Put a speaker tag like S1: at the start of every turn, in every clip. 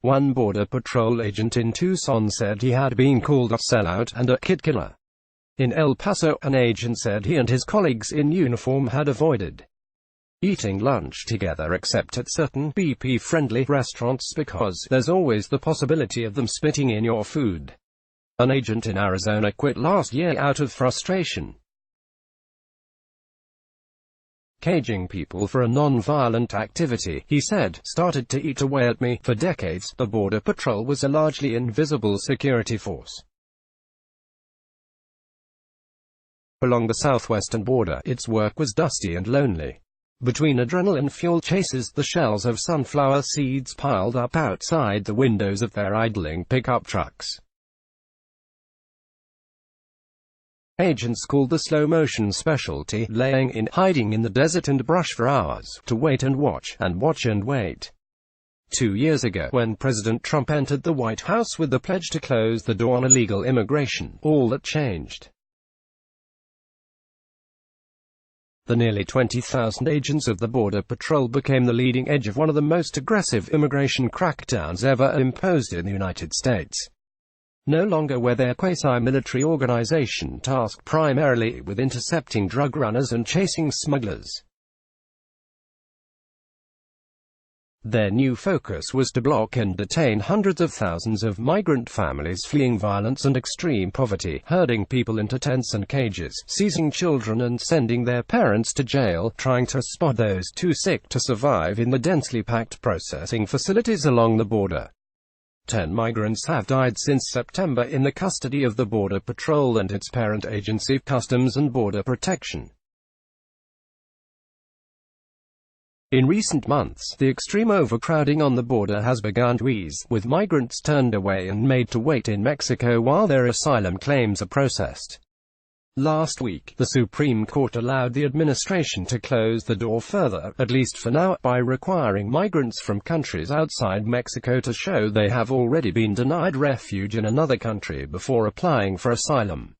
S1: One Border Patrol agent in Tucson said he had been called a sellout and a kid killer. In El Paso, an agent said he and his colleagues in uniform had avoided eating lunch together except at certain BP-friendly restaurants because there's always the possibility of them spitting in your food. An agent in Arizona quit last year out of frustration. Caging people for a non-violent activity, he said, started to eat away at me. For decades, the Border Patrol was a largely invisible security force. Along the southwestern border, its work was dusty and lonely. Between adrenaline-fueled chases, the shells of sunflower seeds piled up outside the windows of their idling pickup trucks. Agents called the slow-motion specialty hiding in the desert and brush for hours, to wait and watch, and watch and wait. 2 years ago, when President Trump entered the White House with the pledge to close the door on illegal immigration, all that changed. The nearly 20,000 agents of the Border Patrol became the leading edge of one of the most aggressive immigration crackdowns ever imposed in the United States. No longer were they a quasi-military organization tasked primarily with intercepting drug runners and chasing smugglers. Their new focus was to block and detain hundreds of thousands of migrant families fleeing violence and extreme poverty, herding people into tents and cages, seizing children and sending their parents to jail, trying to spot those too sick to survive in the densely packed processing facilities along the border. 10 migrants have died since September in the custody of the Border Patrol and its parent agency, Customs and Border Protection. In recent months, the extreme overcrowding on the border has begun to ease, with migrants turned away and made to wait in Mexico while their asylum claims are processed. Last week, the Supreme Court allowed the administration to close the door further, at least for now, by requiring migrants from countries outside Mexico to show they have already been denied refuge in another country before applying for asylum.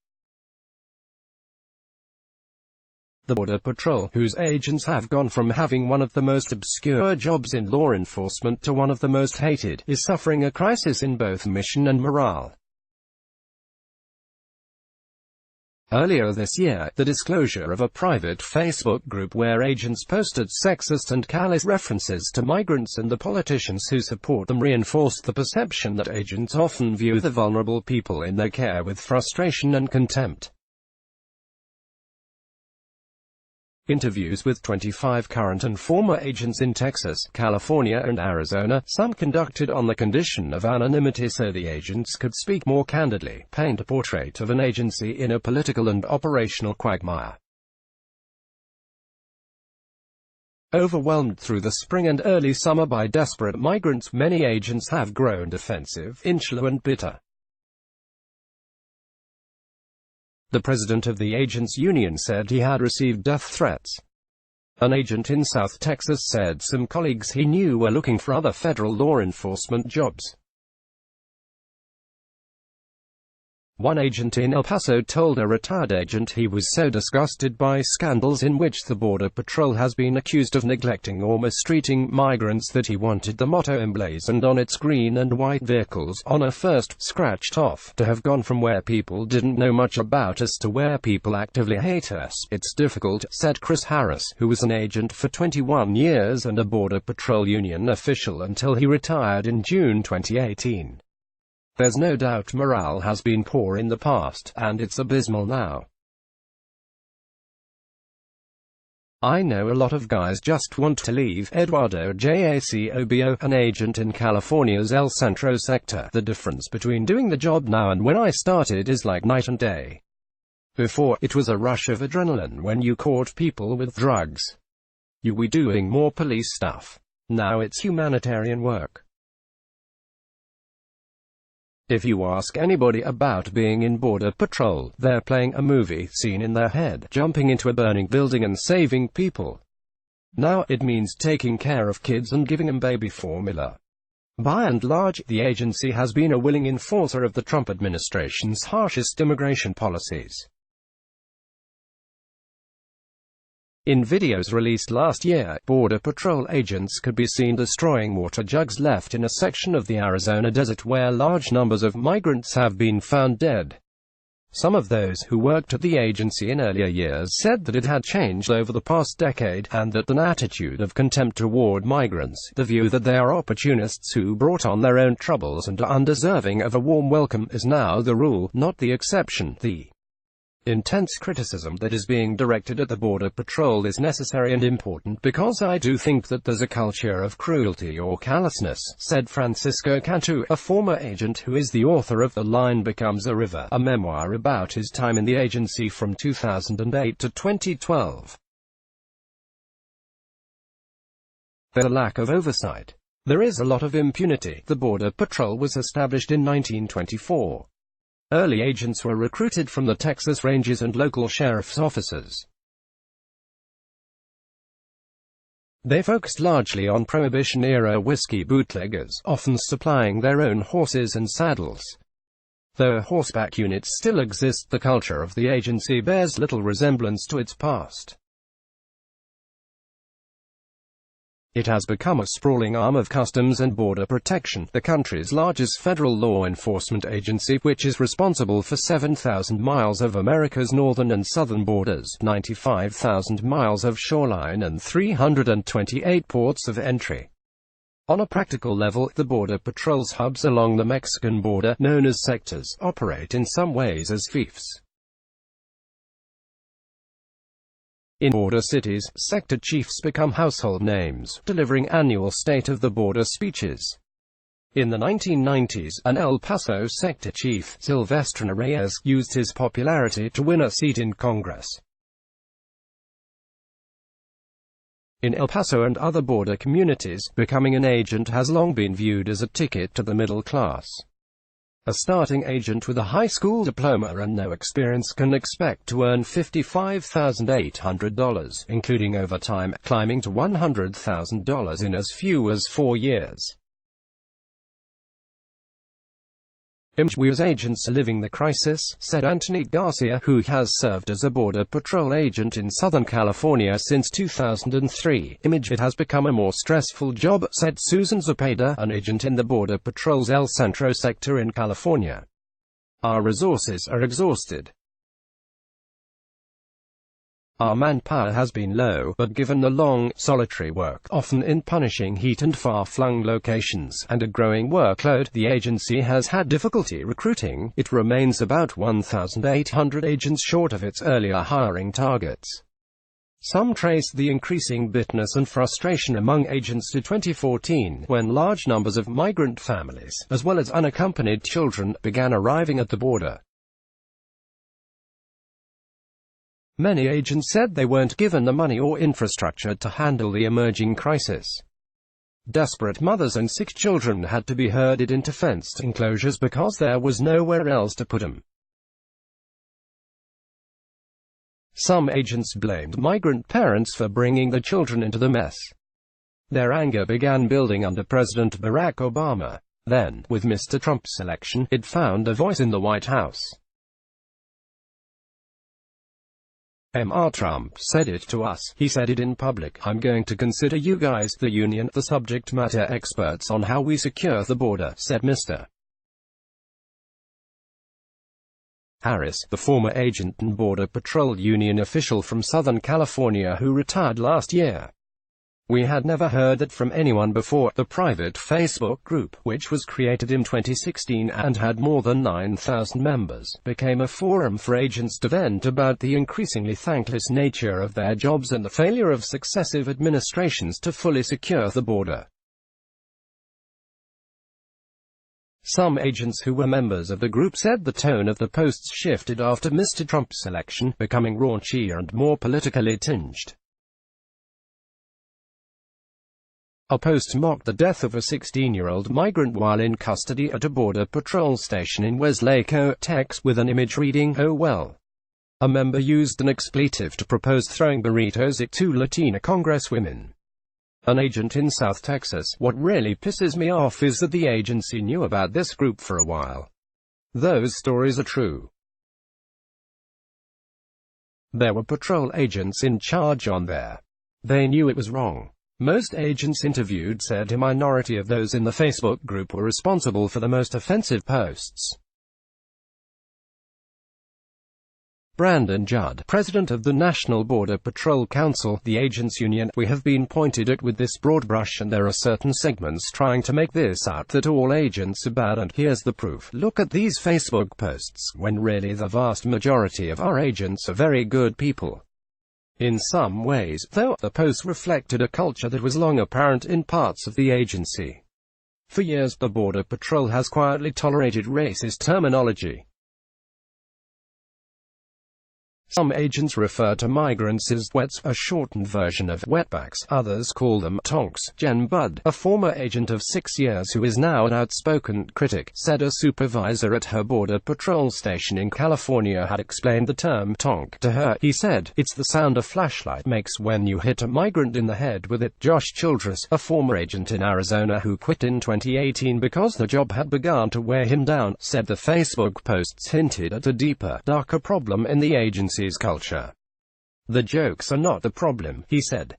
S1: The Border Patrol, whose agents have gone from having one of the most obscure jobs in law enforcement to one of the most hated, is suffering a crisis in both mission and morale. Earlier this year, the disclosure of a private Facebook group where agents posted sexist and callous references to migrants and the politicians who support them reinforced the perception that agents often view the vulnerable people in their care with frustration and contempt. Interviews with 25 current and former agents in Texas, California and Arizona, some conducted on the condition of anonymity so the agents could speak more candidly, paint a portrait of an agency in a political and operational quagmire. Overwhelmed through the spring and early summer by desperate migrants, many agents have grown defensive, insular and bitter. The president of the agents' union said he had received death threats. An agent in South Texas said some colleagues he knew were looking for other federal law enforcement jobs. One agent in El Paso told a retired agent he was so disgusted by scandals in which the Border Patrol has been accused of neglecting or mistreating migrants that he wanted the motto emblazoned on its green and white vehicles, "Honor first, scratched off," to have gone from where people didn't know much about us to where people actively hate us. "It's difficult," said Chris Harris, who was an agent for 21 years and a Border Patrol union official until he retired in June 2018. "There's no doubt morale has been poor in the past, and it's abysmal now. I know a lot of guys just want to leave." Eduardo B.A.C, an agent in California's El Centro sector. "The difference between doing the job now and when I started is like night and day. Before, it was a rush of adrenaline when you caught people with drugs. You were doing more police stuff. Now it's humanitarian work. If you ask anybody about being in Border Patrol, they're playing a movie scene in their head, jumping into a burning building and saving people. Now, it means taking care of kids and giving them baby formula." By and large, the agency has been a willing enforcer of the Trump administration's harshest immigration policies. In videos released last year, Border Patrol agents could be seen destroying water jugs left in a section of the Arizona desert where large numbers of migrants have been found dead. Some of those who worked at the agency in earlier years said that it had changed over the past decade, and that an attitude of contempt toward migrants, the view that they are opportunists who brought on their own troubles and are undeserving of a warm welcome, is now the rule, not the exception. The intense criticism that is being directed at the Border Patrol is necessary and important because I do think that there's a culture of cruelty or callousness, said Francisco Cantu, a former agent who is the author of The Line Becomes a River, a memoir about his time in the agency from 2008 to 2012. There's a lack of oversight. There is a lot of impunity. The Border Patrol was established in 1924. Early agents were recruited from the Texas Rangers and local sheriff's offices. They focused largely on Prohibition-era whiskey bootleggers, often supplying their own horses and saddles. Though horseback units still exist, the culture of the agency bears little resemblance to its past. It has become a sprawling arm of Customs and Border Protection, the country's largest federal law enforcement agency, which is responsible for 7,000 miles of America's northern and southern borders, 95,000 miles of shoreline and 328 ports of entry. On a practical level, the Border Patrol's hubs along the Mexican border, known as sectors, operate in some ways as fiefs. In border cities, sector chiefs become household names, delivering annual State of the Border speeches. In the 1990s, an El Paso sector chief, Silvestre Reyes, used his popularity to win a seat in Congress. In El Paso and other border communities, becoming an agent has long been viewed as a ticket to the middle class. A starting agent with a high school diploma and no experience can expect to earn $55,800, including overtime, climbing to $100,000 in as few as 4 years. We as agents are living the crisis, said Anthony Garcia, who has served as a Border Patrol agent in Southern California since 2003. It has become a more stressful job, said Susan Zepeda, an agent in the Border Patrol's El Centro sector in California. Our resources are exhausted. Our manpower has been low, but given the long, solitary work, often in punishing heat and far-flung locations, and a growing workload, the agency has had difficulty recruiting. It remains about 1,800 agents short of its earlier hiring targets. Some trace the increasing bitterness and frustration among agents to 2014, when large numbers of migrant families, as well as unaccompanied children, began arriving at the border. Many agents said they weren't given the money or infrastructure to handle the emerging crisis. Desperate mothers and sick children had to be herded into fenced enclosures because there was nowhere else to put them. Some agents blamed migrant parents for bringing the children into the mess. Their anger began building under President Barack Obama. Then, with Mr. Trump's election, it found a voice in the White House. Mr. Trump said it to us. He said it in public. I'm going to consider you guys, the union, the subject matter experts on how we secure the border, said Mr. Harris, the former agent and Border Patrol union official from Southern California who retired last year. We had never heard that from anyone before. The private Facebook group, which was created in 2016 and had more than 9,000 members, became a forum for agents to vent about the increasingly thankless nature of their jobs and the failure of successive administrations to fully secure the border. Some agents who were members of the group said the tone of the posts shifted after Mr. Trump's election, becoming raunchier and more politically tinged. A post mocked the death of a 16-year-old migrant while in custody at a Border Patrol station in Weslaco, Texas, with an image reading, "Oh well." A member used an expletive to propose throwing burritos at 2 Latina congresswomen. An agent in South Texas. What really pisses me off is that the agency knew about this group for a while. Those stories are true. There were patrol agents in charge on there. They knew it was wrong. Most agents interviewed said a minority of those in the Facebook group were responsible for the most offensive posts. Brandon Judd, president of the National Border Patrol Council, the agents union: "We have been pointed at with this broad brush, and there are certain segments trying to make this out that all agents are bad, and here's the proof. Look at these Facebook posts, when really the vast majority of our agents are very good people." In some ways, though, the posts reflected a culture that was long apparent in parts of the agency. For years, the Border Patrol has quietly tolerated racist terminology. Some agents refer to migrants as wets, a shortened version of wetbacks. Others call them tonks. Jen Budd, a former agent of 6 years who is now an outspoken critic, said a supervisor at her Border Patrol station in California had explained the term tonk to her. He said, "It's the sound a flashlight makes when you hit a migrant in the head with it." Josh Childress, a former agent in Arizona who quit in 2018 because the job had begun to wear him down, said the Facebook posts hinted at a deeper, darker problem in the agency's culture. "The jokes are not the problem," he said.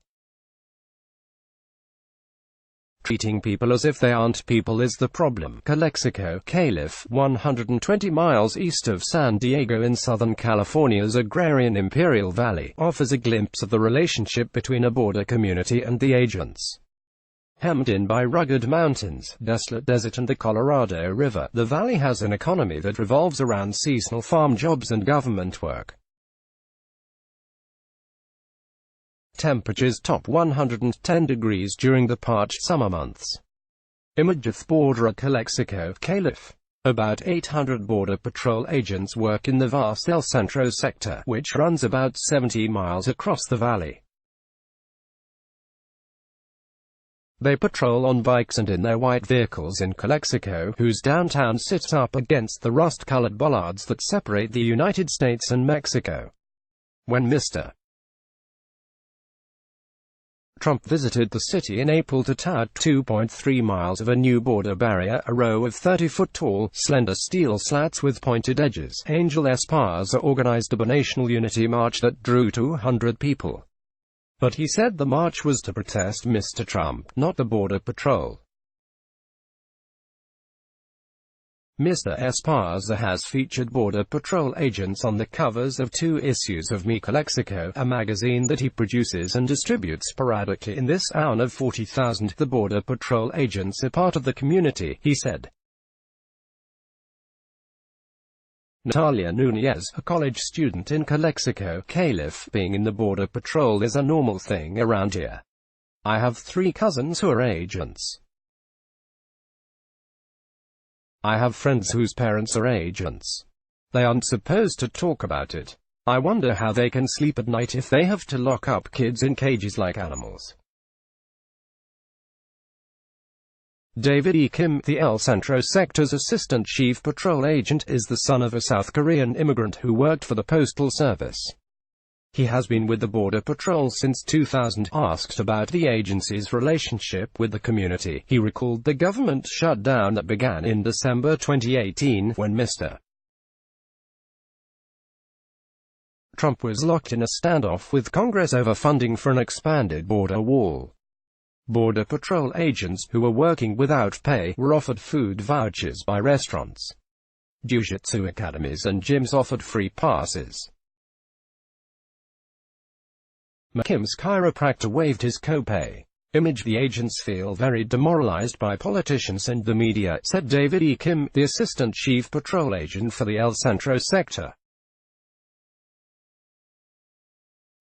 S1: "Treating people as if they aren't people is the problem." Calexico, Calif., 120 miles east of San Diego in Southern California's agrarian Imperial Valley, offers a glimpse of the relationship between a border community and the agents. Hemmed in by rugged mountains, desolate desert and the Colorado River, the valley has an economy that revolves around seasonal farm jobs and government work. Temperatures top 110 degrees during the parched summer months. Imageth border Calexico, Calif. About 800 Border Patrol agents work in the vast El Centro sector, which runs about 70 miles across the valley. They patrol on bikes and in their white vehicles in Calexico, whose downtown sits up against the rust-colored bollards that separate the United States and Mexico. When Mr. Trump visited the city in April to tout 2.3 miles of a new border barrier, a row of 30-foot-tall, slender steel slats with pointed edges, Angel Esparza organized a binational unity march that drew 200 people. But he said the march was to protest Mr. Trump, not the Border Patrol. Mr. Esparza has featured Border Patrol agents on the covers of 2 issues of Mi Calexico, a magazine that he produces and distributes sporadically. "In this town of 40,000, the Border Patrol agents are part of the community," he said. Natalia Nunez, a college student in Calexico, Calif. "Being in the Border Patrol is a normal thing around here. I have 3 cousins who are agents. I have friends whose parents are agents. They aren't supposed to talk about it. I wonder how they can sleep at night if they have to lock up kids in cages like animals." David E. Kim, the El Centro sector's assistant chief patrol agent, is the son of a South Korean immigrant who worked for the Postal Service. He has been with the Border Patrol since 2000. Asked about the agency's relationship with the community, he recalled the government shutdown that began in December 2018, when Mr. Trump was locked in a standoff with Congress over funding for an expanded border wall. Border Patrol agents, who were working without pay, were offered food vouchers by restaurants. Jiu-jitsu academies and gyms offered free passes. Kim's chiropractor waived his copay. "Image: the agents feel very demoralized by politicians and the media," said David E. Kim, the assistant chief patrol agent for the El Centro sector.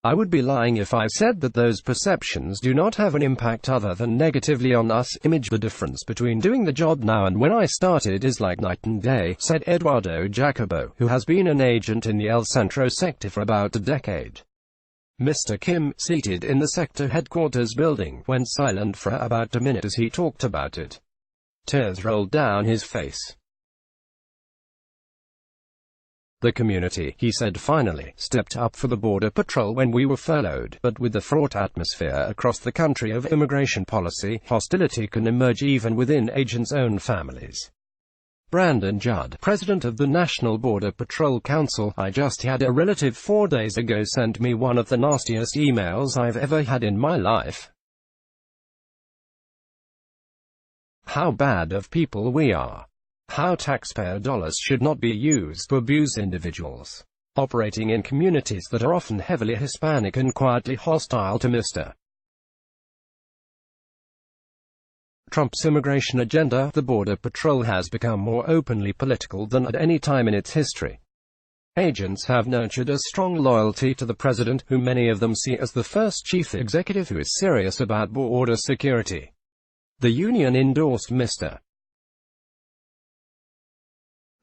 S1: "I would be lying if I said that those perceptions do not have an impact other than negatively on us. Image: the difference between doing the job now and when I started is like night and day," said Eduardo Jacobo, who has been an agent in the El Centro sector for about a decade. Mr. Kim, seated in the sector headquarters building, went silent for about a minute as he talked about it. Tears rolled down his face. "The community," he said finally, "stepped up for the Border Patrol when we were furloughed, but with the fraught atmosphere across the country of immigration policy, hostility can emerge even within agents' own families." Brandon Judd, president of the National Border Patrol Council, I just had a relative 4 days ago sent me one of the nastiest emails I've ever had in my life. How bad of people we are. How taxpayer dollars should not be used to abuse individuals operating in communities that are often heavily Hispanic and quietly hostile to Mr. Trump's immigration agenda. The Border Patrol has become more openly political than at any time in its history. Agents have nurtured a strong loyalty to the president, who many of them see as the first chief executive who is serious about border security. The union endorsed Mr.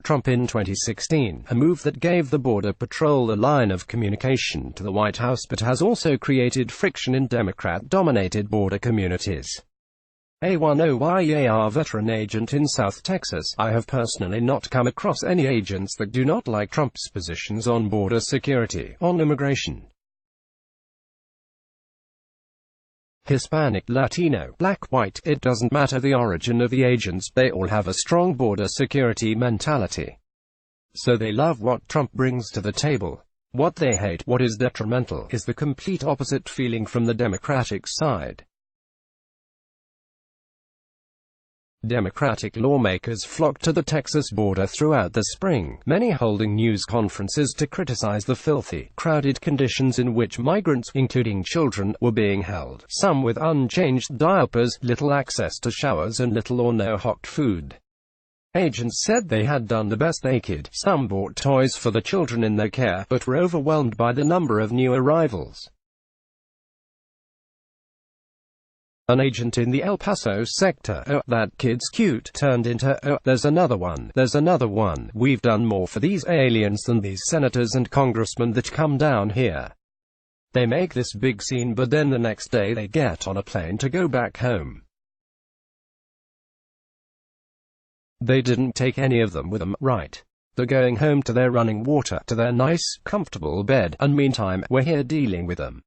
S1: Trump in 2016, a move that gave the Border Patrol a line of communication to the White House but has also created friction in Democrat-dominated border communities. A 10YAR veteran agent in South Texas, I have personally not come across any agents that do not like Trump's positions on border security, on immigration. Hispanic, Latino, black, white, it doesn't matter the origin of the agents, they all have a strong border security mentality. So they love what Trump brings to the table. What they hate, what is detrimental, is the complete opposite feeling from the Democratic side. Democratic lawmakers flocked to the Texas border throughout the spring, many holding news conferences to criticize the filthy, crowded conditions in which migrants, including children, were being held, some with unchanged diapers, little access to showers and little or no hot food. Agents said they had done the best they could. Some bought toys for the children in their care, but were overwhelmed by the number of new arrivals. An agent in the El Paso sector, "Oh, that kid's cute," turned into, "Oh, there's another one, there's another one. We've done more for these aliens than these senators and congressmen that come down here. They make this big scene but then the next day they get on a plane to go back home. They didn't take any of them with them, right? They're going home to their running water, to their nice, comfortable bed, and meantime, we're here dealing with them."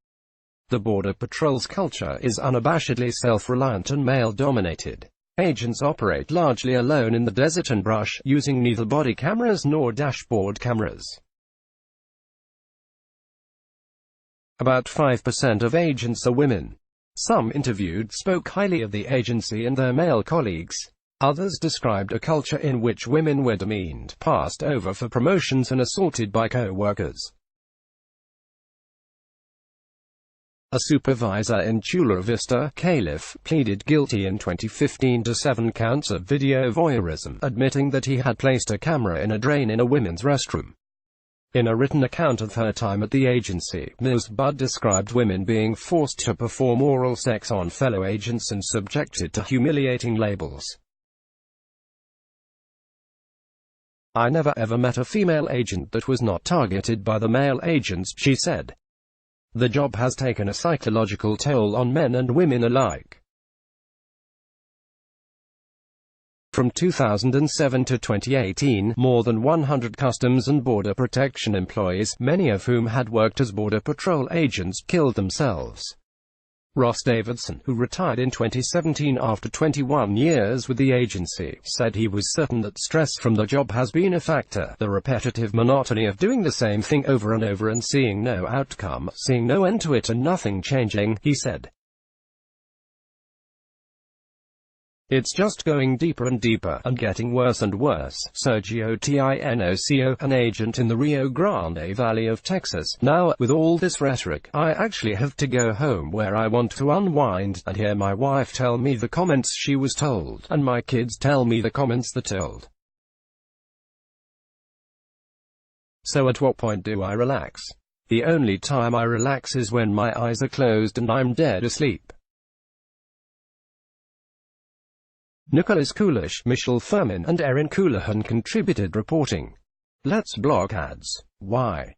S1: The Border Patrol's culture is unabashedly self-reliant and male-dominated. Agents operate largely alone in the desert and brush, using neither body cameras nor dashboard cameras. About 5% of agents are women. Some interviewed spoke highly of the agency and their male colleagues. Others described a culture in which women were demeaned, passed over for promotions and assaulted by co-workers. A supervisor in Chula Vista, Calif, pleaded guilty in 2015 to 7 counts of video voyeurism, admitting that he had placed a camera in a drain in a women's restroom. In a written account of her time at the agency, Ms. Budd described women being forced to perform oral sex on fellow agents and subjected to humiliating labels. "I never ever met a female agent that was not targeted by the male agents," she said. "The job has taken a psychological toll on men and women alike." From 2007 to 2018, more than 100 Customs and Border Protection employees, many of whom had worked as Border Patrol agents, killed themselves. Ross Davidson, who retired in 2017 after 21 years with the agency, said he was certain that stress from the job has been a factor. "The repetitive monotony of doing the same thing over and over and seeing no outcome, seeing no end to it and nothing changing," he said. "It's just going deeper and deeper, and getting worse and worse." Sergio Tinoco, an agent in the Rio Grande Valley of Texas, "Now, with all this rhetoric, I actually have to go home where I want to unwind, and hear my wife tell me the comments she was told, and my kids tell me the comments they're told. So at what point do I relax? The only time I relax is when my eyes are closed and I'm dead asleep." Nicholas Coolish, Michelle Furman, and Erin Coulihan contributed reporting. Let's block ads. Why?